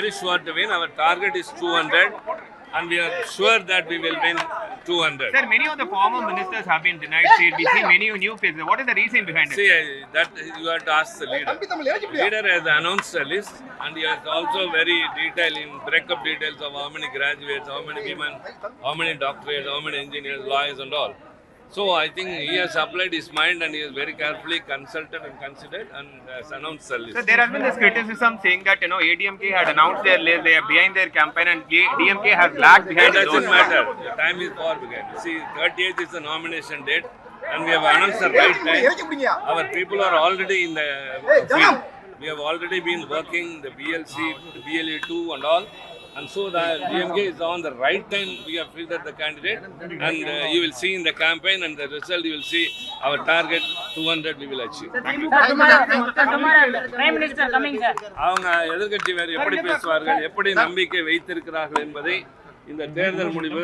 very sure to win. Our target is 200 and we are sure that we will win 200. Sir, many of the former ministers have been denied seat. We see many new faces. What is the reason behind it? See, that you have to ask the leader. The leader has announced a list and he has also very detailed in breakup details of how many graduates, how many women, how many doctorates, how many engineers, lawyers and all. So I think he has applied his mind and he has very carefully consulted and considered and has announced the list. So there has been this criticism saying that ADMK had announced their list, they are behind their campaign, and DMK has lagged behind. It doesn't matter. The time is far behind. See, 30th is the nomination date, and we have announced the right time. Our people are already in the field. We have already been working the BLC, the BLE2 and all. And so the DMK is on the right time. We have filtered the candidate, and you will see in the campaign and the result. You will see our target 200 we will achieve. Prime Minister coming, sir. அவங்க எதிர்க்கட்சி வேறு எப்படி பேசுவார்கள், எப்படி நம்பிக்கை வைத்திருக்கிறார்கள் என்பதை இந்த தேர்தல் முடிவு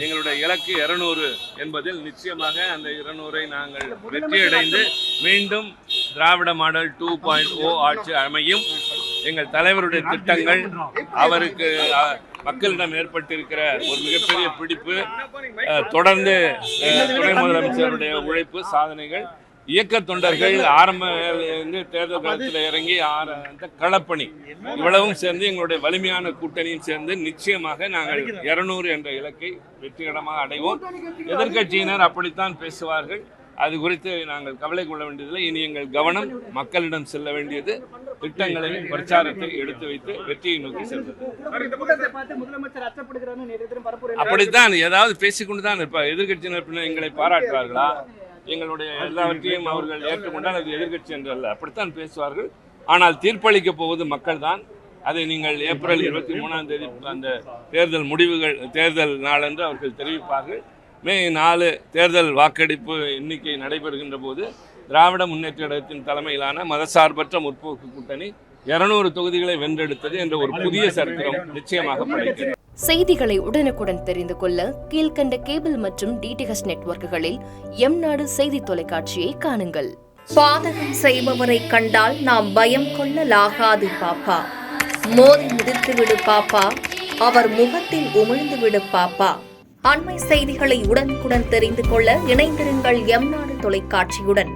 எங்களுடைய இலக்கு 200 என்பதில் நிச்சயமாக அந்த 200ஐ நாங்கள் வெற்றியடைந்து மீண்டும் திராவிட மாடல் 2.0 ஆட்சி அமையும். எங்கள் தலைவருடைய திட்டங்கள், அவருக்கு மக்களிடம் ஏற்பட்டிருக்கிற ஒரு மிகப்பெரிய பிடிப்பு, தொடர்ந்து துணை முதலமைச்சருடைய உழைப்பு, சாதனைகள், இயக்க தொண்டர்கள் ஆரம்ப தேர்தல் களத்தில் இறங்கி களப்பணி இவ்வளவும் சேர்ந்து எங்களுடைய வலிமையான கூட்டணியும் சேர்ந்து நிச்சயமாக நாங்கள் 200 என்ற இலக்கை வெற்றிகரமாக அடைவோம். எதிர்க்கட்சியினர் அப்படித்தான் பேசுவார்கள். அது குறித்து நாங்கள் கவலை கொள்ள வேண்டியதில்லை. இனி எங்கள் கவனம் மக்களிடம் செல்ல வேண்டியது, திட்டங்களை பிரச்சாரத்தை எடுத்து வைத்து வெற்றியை நோக்கி செல்வது. அப்படித்தான் ஏதாவது பேசிக்கொண்டுதான் இருப்பார். எதிர்க்கட்சியினர் எங்களை பாராட்டுவார்களா, எங்களுடைய எல்லாவற்றையும் அவர்கள் ஏற்றுக்கொண்டால் அது எதிர்க்கட்சி என்று அல்ல, அப்படித்தான் பேசுவார்கள். ஆனால் தீர்ப்பளிக்கப் போவது மக்கள் தான். அதை நீங்கள் ஏப்ரல் 23ஆம் தேதி அந்த தேர்தல் முடிவுகள், தேர்தல் நாளன்று அவர்கள் தெரிவிப்பார்கள். மே 4 தேர்தல் வாக்கெடுப்பு எண்ணிக்கை நடைபெறுகின்ற போது திராவிட முன்னேற்ற கழகத்தின் தலைமையிலான மதசார்பற்ற முற்போக்கு கூட்டணி 200 தொகுதிகளை வென்றெடுத்தது என்ற ஒரு புதிய சரித்திரம் நிச்சயமாக படைக்கிறது. செய்திகளை உடனுக்குடன் தெரிந்து கொள்ள கீழ்கண்ட கேபிள் மற்றும் டிடிஎச் நெட்வொர்க்குகளில் எம்நாடு செய்தி தொலைக்காட்சியை காணுங்கள். பாதகம் செய்பவரை கண்டால் நாம் பயம் கொள்ளலாகாது பாப்பா. மோதி மிதித்து விடு பாப்பா, அவர் முகத்தில் உமிழ்ந்து விடு பாப்பா. அண்மை செய்திகளை உடனுக்குடன் தெரிந்து கொள்ள இணைந்திருங்கள் எம்நாடு தொலைக்காட்சியுடன்.